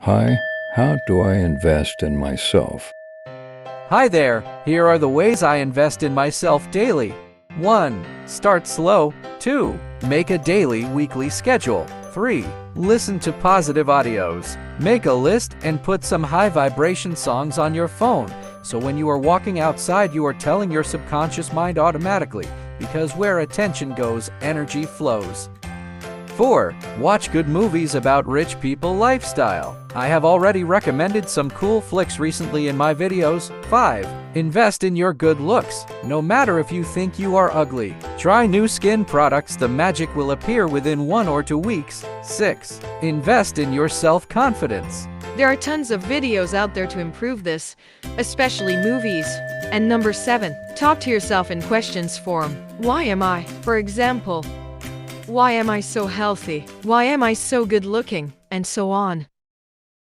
Hi, how do I invest in myself? Hi there, here are the ways I invest in myself daily. 1. Start slow. 2. Make a daily weekly schedule. 3. Listen to positive audios. Make a list and put some high vibration songs on your phone, so when you are walking outside you are telling your subconscious mind automatically, because where attention goes, energy flows. 4. Watch good movies about rich people lifestyle. I have already recommended some cool flicks recently in my videos. 5. Invest in your good looks. No matter if you think you are ugly, try new skin products, the magic will appear within 1 or 2 weeks. 6. Invest in your self-confidence. There are tons of videos out there to improve this, especially movies. And number 7, talk to yourself in questions form. Why am I? For example, why am I so healthy? Why am I so good looking? And so on.